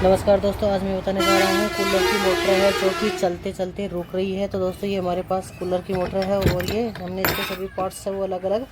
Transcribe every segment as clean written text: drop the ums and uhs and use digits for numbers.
नमस्कार दोस्तों, आज मैं बताने जा रहा हूँ कूलर की मोटर है जो कि चलते चलते रुक रही है। तो दोस्तों ये हमारे पास कूलर की मोटर है और ये हमने इसके सभी पार्ट्स है वो अलग अलग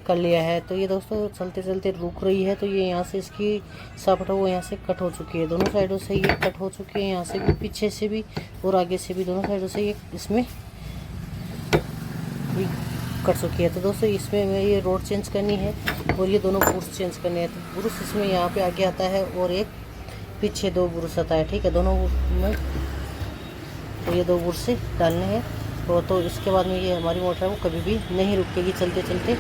कर लिया है। तो ये दोस्तों चलते चलते रुक रही है। तो ये यहाँ से इसकी सापट वो यहाँ से कट हो चुकी है, दोनों साइडों से ये कट हो चुकी है, यहाँ से भी पीछे से भी और आगे से भी दोनों साइडों से ये इसमें कट चुकी है। तो दोस्तों इसमें मैं ये रोड चेंज करनी है और ये दोनों ब्रूस चेंज करने हैं। तो ब्रूस इसमें यहाँ पे आगे आता है और एक पीछे दो ब्रूस आता है, ठीक है। दोनों में तो ये दो ब्रूस डालने हैं तो इसके बाद में ये हमारी मोटर है वो कभी भी नहीं रुकेगी चलते चलते।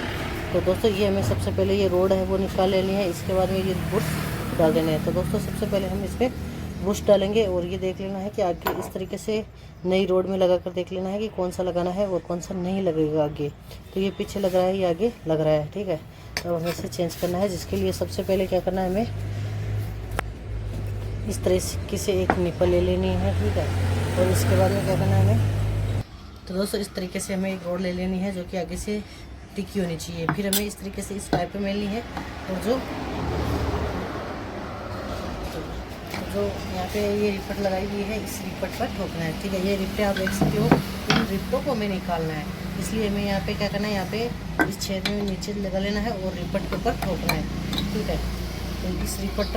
तो दोस्तों ये हमें सबसे पहले ये रोड है वो निकाल लेनी है, इसके बाद में ये ब्रूस डाल देने हैं। तो दोस्तों सबसे पहले हम इसमें ब्रूस डालेंगे और ये देख लेना है कि आगे इस तरीके से नई रोड में लगा कर देख लेना है कि कौन सा लगाना है और कौन सा नहीं लगेगा आगे। तो ये पीछे लग रहा है, ये आगे लग रहा है, ठीक है। तो हमें इसे चेंज करना है, जिसके लिए सबसे पहले क्या करना है, हमें इस तरीके से एक निपल ले लेनी है, ठीक है। और इसके बाद में क्या करना है हमें, तो दोस्तों इस तरीके से हमें एक रोड ले लेनी है जो कि आगे से टिकी होनी चाहिए। फिर हमें इस तरीके से इस पाइप पे मिलनी है और जो यहाँ पे ये रिपट लगाई हुई है इस रिपट पर ठोकना है, ठीक है। ये रिपटे आप देख सकते हो, इन रिपटों को हमें निकालना है, इसलिए हमें यहाँ पे क्या करना है, यहाँ पे इस छेद में नीचे लगा लेना है और रिपट के ऊपर ठोकना है, ठीक है। तो इस रिपट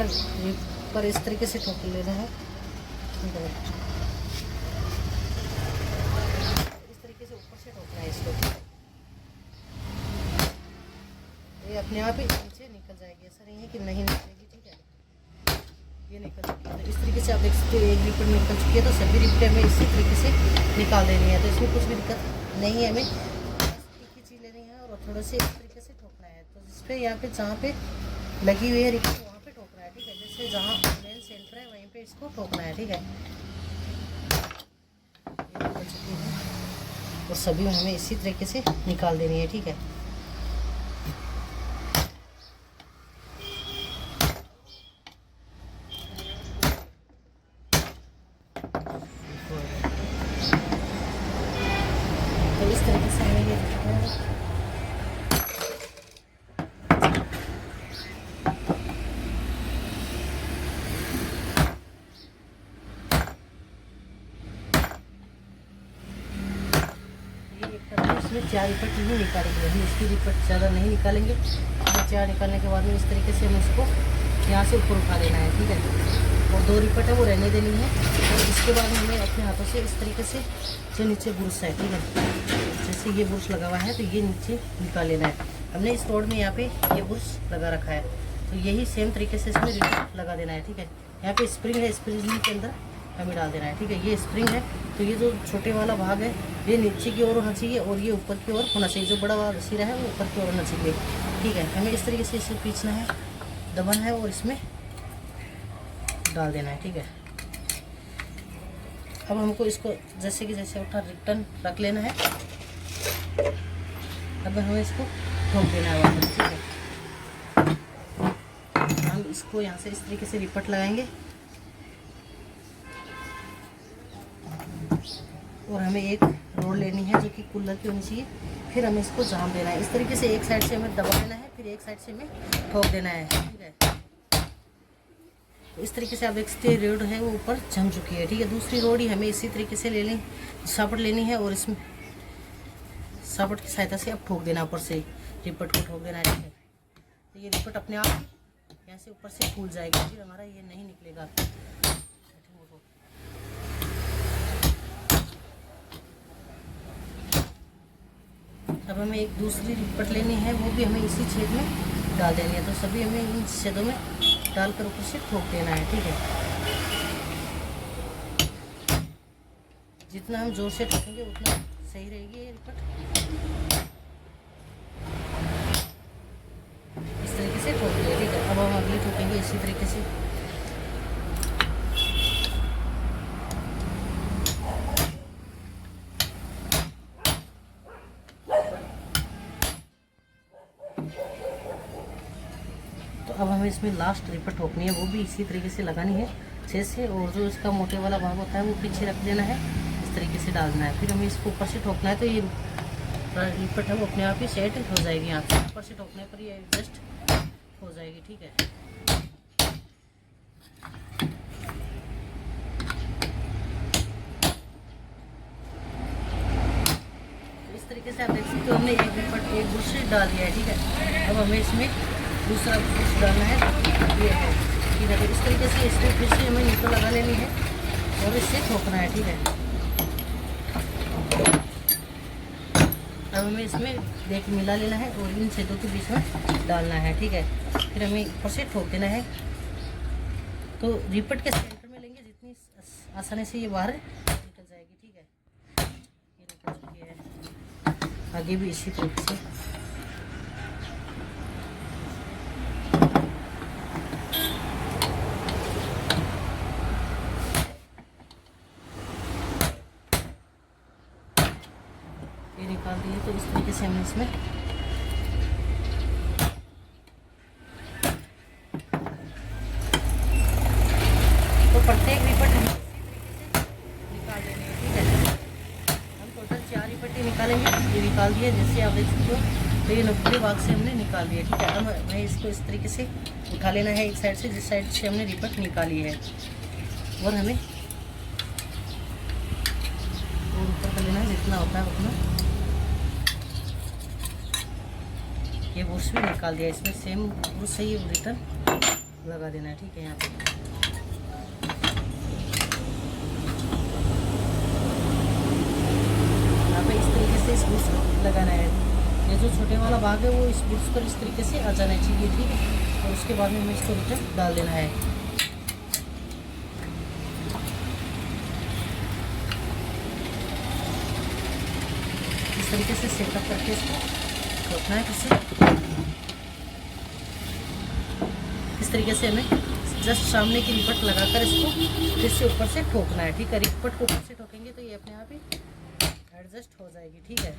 पर इस तरीके से ठोक लेना है, ठीक है। इस तरीके से ऊपर से ठोकना है इसको, ये अपने आप ही नीचे निकल जाएगी, ऐसा नहीं है कि नहीं निकलेगी, ठीक है। ये निकल चुकी है, तो इस तरीके से आप देख सकते हो एक रिपट निकल चुकी है। तो सभी रिपटे हमें इसी तरीके से निकाल देनी है। तो इसमें कुछ भी दिक्कत नहीं है, हमें तीखी चीज लेनी है और थोड़ा से इस तरीके से ठोकना है। तो जिस पे यहाँ पे जहाँ पे लगी हुई है रिपट वहाँ पे ठोकना है, ठीक है। जैसे जहाँ मेन सेंटर है वहीं पे इसको ठोकना है, ठीक है। ये निकल चुकी है और सभी हमें इसी तरीके से निकाल देनी है, ठीक है। तो इस तरीके से हमें ये इसमें 4 रिपट नहीं निकालेंगे, हम इसकी रिपट ज़्यादा नहीं निकालेंगे। 4 निकालने के बाद में इस तरीके से हमें इसको यहाँ से ऊपर उठा लेना है, ठीक है। और 2 रिपट है वो रहने देनी है। और इसके बाद हमें अपने हाथों से इस तरीके से जो नीचे ब्रूस है, ठीक है, जैसे ये ब्रूस लगा हुआ है तो ये नीचे निकाल लेना है। हमने इस रोड में यहाँ पे ये ब्रूस लगा रखा है, तो यही सेम तरीके से इसमें रिपट लगा देना है, ठीक है। यहाँ पे स्प्रिंग है, स्प्रिंग के अंदर हमें डाल देना है, ठीक है। ये स्प्रिंग है, तो ये जो छोटे वाला भाग है ये नीचे की ओर होना चाहिए और ये ऊपर की ओर होना चाहिए। जो बड़ा वाला सिरा है वो ऊपर की ओर होना चाहिए, ठीक है। हमें इस तरीके से इसे खींचना है, दबाना है और इसमें डाल देना है, ठीक है। अब हमको इसको जैसे कि जैसे उठा रिटर्न रख लेना है। अब हमें इसको ठोक देना है वापस, ठीक है। हम इसको यहाँ से इस तरीके से रिपट लगाएंगे और हमें एक रोड लेनी है जो कि कूलर की होनी चाहिए। फिर हमें इसको जाम देना है, इस तरीके से एक साइड से हमें दबा देना है, फिर एक साइड से हमें ठोक देना है, ठीक है। तो इस तरीके से आप देख सकते हैं रोड है वो ऊपर जम चुकी है, ठीक है। दूसरी रोड ही हमें इसी तरीके से ले लें, सापट लेनी है और इसमें सापट की सहायता से अब ठोक देना, ऊपर से रिपट को ठोक देना है, ठीक है। तो ये रिपट अपने आप यहाँ से ऊपर से फूल जाएगा, फिर हमारा ये नहीं निकलेगा। अब हमें एक दूसरी रिपट लेनी है, वो भी हमें इसी छेद में डाल देनी है। तो सभी हमें इन छेदों में डालकर ऊपर से ठोक देना है, ठीक है। जितना हम जोर से ठोकेंगे उतना सही रहेगी ये रिपट। इस तरीके से ठोक दिया, ठीक है। अब हम अगली ठोकेंगे इसी तरीके से। तो अब हमें इसमें लास्ट रिपट ठोकनी है, वो भी इसी तरीके से लगानी है छेद से, और जो इसका मोटे वाला भाग होता है वो पीछे रख देना है, इस तरीके से डालना है। फिर हमें इसको ऊपर से ठोकना है, तो ये रिपट है वो अपने आप ही सेट हो जाएगी। यहाँ से ऊपर से ठोकने पर ये एडजस्ट हो जाएगी, ठीक है। से आप देख सकते हो हमने एक ब्रश डाल दिया है, ठीक है। अब हमें इसमें दूसरा ब्रश डालना है, ये है, ठीक है। तो इस तरीके से इसमें फिर से हमें नीचे लगा लेनी है और इससे ठोकना है, ठीक है। अब हमें इसमें देख मिला लेना है और इन छेदों के बीच में डालना है, ठीक है। फिर हमें ऊपर से ठोक देना है। तो रिपट के सेंटर में लेंगे, जितनी आसानी से ये बाहर निकल जाएगी, ठीक है। ये निकल चुकी है, आगे भी इसी तरीके से। ये निकाल दिए, तो इस तरीके से हम इसमें प्रत्येक रिपट हम निकाल देंगे, ठीक है। हम टोटल 4 रिपट्टे निकालेंगे। ये निकाल दिए, जैसे आप देख सकते हो। तो ये 90 भाग से हमने निकाल दिया, ठीक है। अब हमें इसको इस तरीके से उठा लेना है एक साइड से, जिस साइड से हमने रिपट निकाली है, और हमें और ऊपर कर लेना है जितना होता है उतना। ये ब्रश भी निकाल दिया, इसमें सेम ब्रश से ही रिटर्न लगा देना है, ठीक है। यहाँ पे इस तरीके से इस ब्रश को लगाना है। ये जो छोटे वाला भाग है वो इस ब्रश पर इस तरीके से आ जाना चाहिए, ठीक है। और उसके बाद में हमें इसको रिटर्न डाल देना है। इस तरीके से सेटअप करके इसको ठोकना है। फिर इस तरीके से हमें जस्ट सामने की रिपट लगाकर इसको फिर से ऊपर से ठोकना है, ठीक है। रिपट को ऊपर से ठोकेंगे तो ये अपने आप ही एडजस्ट हो जाएगी, ठीक है।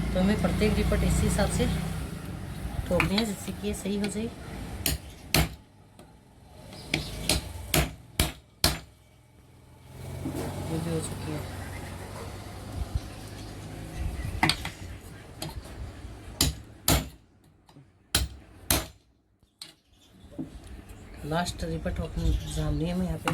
तो हमें प्रत्येक रिपट इसी हिसाब से ठोकनी है, जिससे कि ये सही हो जाए। ये भी हो चुकी है। लास्ट रिपट ठोकनी जामनी है हमें यहाँ पे।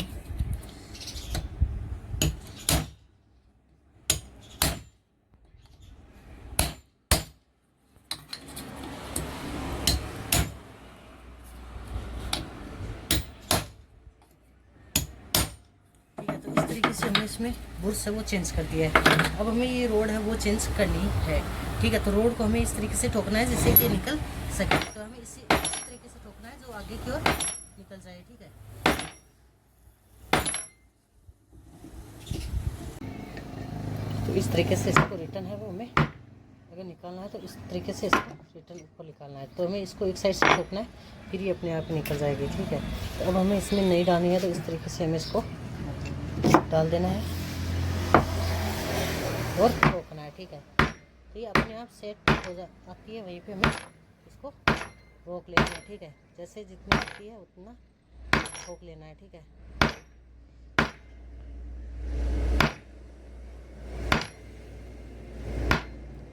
से हमने इसमें ब्रश है वो चेंज कर दिया है। अब हमें ये रोड है वो चेंज करनी है, ठीक है। तो रोड को हमें इस तरीके से ठोकना है जिससे कि निकल सके। तो हमें इसी तरीके से ठोकना है जो आगे की ओर निकल जाए, ठीक है। तो इस तरीके से इसको रिटर्न है वो हमें अगर निकालना है तो इस तरीके से इसको रिटर्न ऊपर निकालना है। तो हमें इसको एक साइड से ठोकना है, फिर ये अपने आप निकल जाएगी, ठीक है। तो अब हमें इसमें नहीं डालनी है, तो इस तरीके से हमें इसको डाल देना है और ठोकना है, ठीक है। तो ये अपने आप सेट हो आती है, वहीं पे हमें इसको रोक लेना है, ठीक है। जैसे जितनी आती है उतना ठोक लेना है, ठीक है।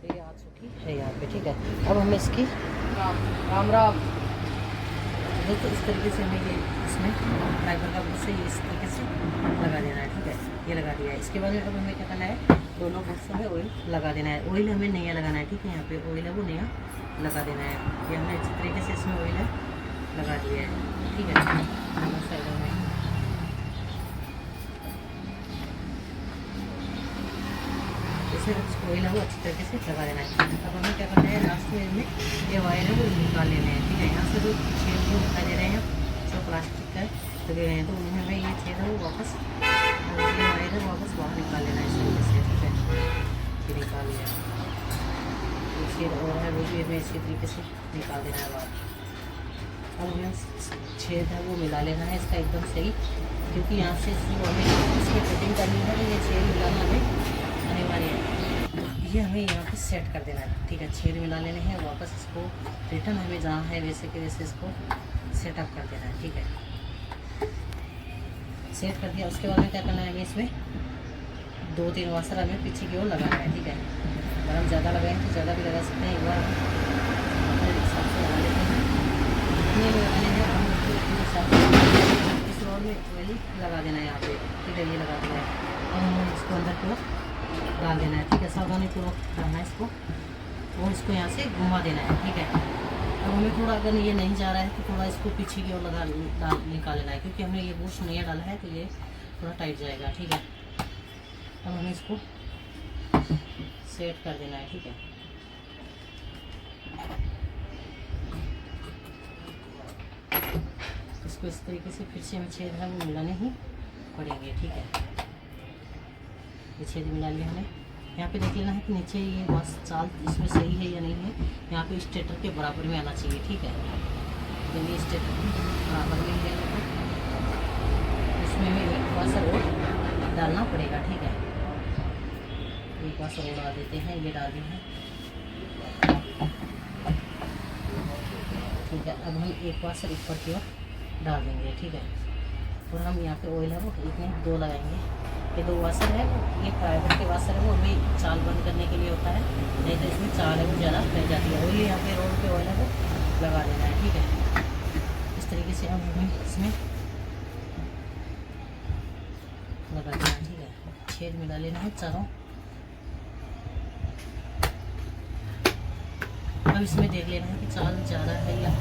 तो ये आ चुकी है यहाँ पे, ठीक है। अब हमें इसकी राम तो इस तरीके से हमें ये इसमें फाइबर का ब्रश से इस तरीके से लगा देना है, ठीक है। ये लगा दिया है। इसके बाद में अब हमें क्या करना है, दोनों ब्रशों में ऑयल लगा देना है। ऑयल हमें नया लगाना है, ठीक है। यहाँ पे ऑयल है वो नया लगा देना है। ये हमने इस तरीके से इसमें ऑयल लगा दिया है, ठीक है। दोनों साइडों में इसे ऑयल है वो अच्छी तरीके से लगा देना है। अब हमें क्या करना है, लास्ट में इनमें ये वायर है वो निकाल लेने हैं, ठीक है। यहाँ से जो छेद जो दिखाई दे रहे हैं जो प्लास्टिक का लगे हुए हैं, तो उन्हें हमें ये छेद है वो वापस, ये वायर है वापस बाहर निकाल लेना है इस तरीके से, ठीक है। ये निकाल लिया, छेद और है वो भी हमें इसी तरीके से निकाल देना है बाहर। अब हमें छेद है वो मिला लेना है इसका एकदम सही, क्योंकि यहाँ से हमें इसकी फिटिंग करनी है, तो ये छेद मिलाना हमें अनिवार्य है। ये हमें यहाँ पे सेट कर देना है, ठीक है। छेद मिला लेने हैं, वापस इसको रिटर्न हमें जहाँ है वैसे के वैसे इसको सेटअप कर देना है, ठीक है। सेट कर दिया। उसके बाद में क्या करना है, हमें इसमें 2-3 वाशर हमें पीछे की ओर लगाना है, ठीक है। अगर हम ज़्यादा लगाएंगे तो ज़्यादा भी लगा सकते हैं। एक बार अपने हिसाब से लगा लेते हैं, जितने लगाने हैं हम उसके हिसाब से। इस रोड में हमें ऑयल लगा देना है यहाँ पे, ठीक है, ये लगा देना है। और हमें इसको अंदर की ओर डाल देना है, ठीक है, सावधानी पूर्वक डालना है इसको और इसको यहाँ से घुमा देना है, ठीक है। अब हमें थोड़ा, अगर ये नहीं जा रहा है तो थोड़ा इसको पीछे की ओर निकाल लेना है, क्योंकि हमने ये बूस्ट नहीं डाला है तो ये थोड़ा टाइट जाएगा, ठीक है। अब हमें इसको सेट कर देना है, ठीक है। इसको इस तरीके से फिर से हमें छेद है वो मिलाने ही पड़ेंगे, ठीक है। ये छेद मिला लिया हमने। यहाँ पे देख लेना है कि नीचे ये बस चाल इसमें सही है या नहीं है। यहाँ पे स्टेटर के बराबर में आना चाहिए, ठीक है। जब ये स्टेटर के बराबर में है इसमें हमें एक वाशर और डालना पड़ेगा, ठीक है। एक वाशर और डाल देते हैं, ये डाल दिए हैं, ठीक है। अब हम एक वाशर ऊपर की ओर डाल देंगे, ठीक है। और हम यहाँ पे ऑयल है वो एक नहीं 2 लगाएंगे। ये 2 वाशर है, ये प्राइवेट के वाशर है, वो हमें चाल बंद करने के लिए होता है, नहीं तो इसमें चाल है वो ज़्यादा रह जाती है। ऑयल यहाँ पे रोड पे ऑयल है वो लगा देना है, ठीक है। इस तरीके से अब हमें इसमें लगा देना है, ठीक है। छेद मिला लेना है चारों। अब इसमें देख लेना है कि चाल ज़्यादा है या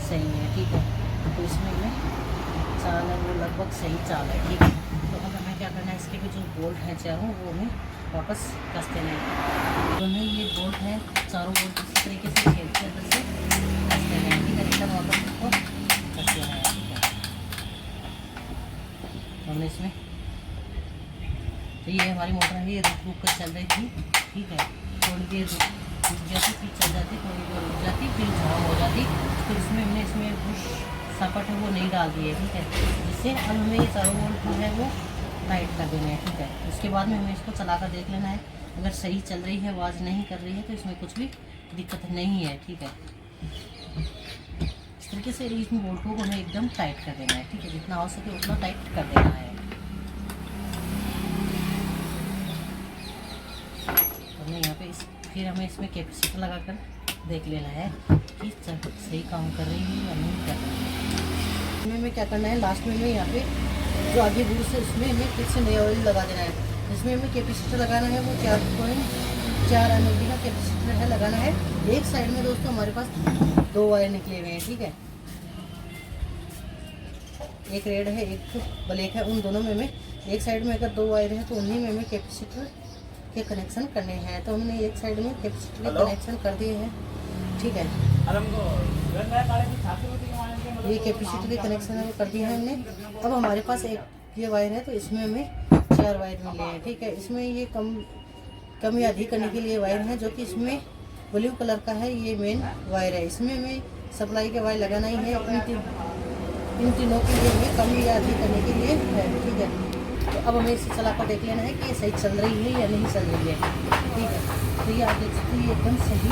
सही है, ठीक है। तो इसमें चाल है वो लगभग सही चाल है, ठीक है। तो अब हमें क्या करना है, इसके भी जो बोल्ट हैं चारों वो हमें वापस कस देना है। तो हमें ये बोल्ट है चारों बोल्ट इस तरीके से खेल के अंदर से कस देना है, ठीक है। एकदम वापस इसको कस देना है, ठीक है। हमने इसमें तो ये हमारी मोटर है, ये रुक कर चल रही थी, ठीक है। थोड़ी देर रुक जाती फिर चल जाती, थोड़ी देर रुक जाती फिर जाम हो जाती। तो इसमें हमने इसमें बुश सपट है वो नहीं डाल दिए, ठीक है। जिससे अब हमें ये चारों बोल्ट जो है वो टाइट कर देने हैं, ठीक है। उसके बाद में हमें इसको चला कर देख लेना है, अगर सही चल रही है, आवाज़ नहीं कर रही है तो इसमें कुछ भी दिक्कत नहीं है, ठीक है। इस तरीके से इन बोल्टों को हमें एकदम टाइट कर देना है, ठीक है। जितना हो सके उतना टाइट कर देना है। हमने यहाँ पे फिर हमें इसमें कैपेसिटर लगा कर देख लेना है कि सही काम कर रही है या नहीं कर रही है। हमें क्या करना है, लास्ट में हमें यहाँ पे जो आगे बूस्ट है उसमें हमें फिर से नया ऑयल लगा देना है। इसमें हमें कैपेसिटर लगाना है वो 4.4 mAh का कैपेसिटर है लगाना है। एक साइड में दोस्तों हमारे पास 2 वायर निकले हुए हैं, ठीक है। एक रेड है एक ब्लैक है, उन दोनों में हमें एक साइड में अगर 2 वायर है तो उन्हीं में हमें कैपेसिटर के कनेक्शन करने हैं। तो हमने एक साइड में कैपेसिटर के कनेक्शन कर दिए हैं, ठीक है। ये कैपेसिटर के कनेक्शन है वो कर दिए हैं हमने। अब हमारे पास एक ये वायर है तो इसमें हमें 4 वायर मिले हैं, ठीक है। इसमें ये कम या अधिक करने के लिए वायर है, जो कि इसमें ब्लू कलर का है, ये मेन वायर है। इसमें हमें सप्लाई के वायर लगाना ही है। इन तीनों के लिए हमें कम या अधिक करने के लिए है, ठीक है। तो अब हमें इसे चला कर देख लेना है कि ये सही चल रही है या नहीं चल रही है, ठीक है। तो ये आप देख सकते हैं ये एकदम सही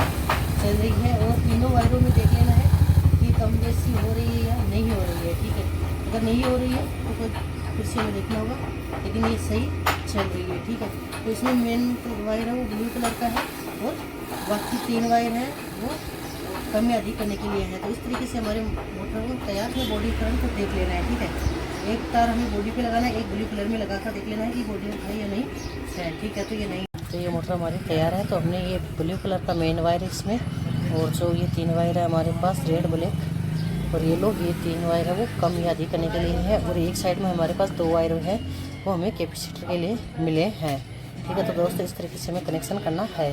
चल रही है। और तीनों वायरों में देख लेना है कि कम बेसी हो रही है या नहीं हो रही है, ठीक है। अगर नहीं हो रही है तो फिर से हमें देखना होगा, लेकिन ये सही चल रही है, ठीक है। तो इसमें मेन वायर है वो ब्लू कलर का है और बाकी 3 वायर हैं वो कम या अधिक करने के लिए है। तो इस तरीके से हमारे मोटर को तैयार है। बॉडी करंट को देख लेना है, ठीक है। एक तार हमें बॉडी पे लगाना है, एक ब्लू कलर में लगा कर देख लेना है कि बॉडी है या नहीं है, ठीक है। तो ये नहीं, तो ये मोटर हमारी तैयार है। तो हमने ये ब्लू कलर का मेन वायर है इसमें, और जो ये 3 वायर है हमारे पास रेड ब्लैक और येलो, ये 3 वायर है वो कम या अधिक करने के लिए है। और एक साइड में हमारे पास 2 वायर है वो हमें कैपेसिटर के लिए मिले हैं, ठीक है। तो दोस्तों इस तरीके से हमें कनेक्शन करना है।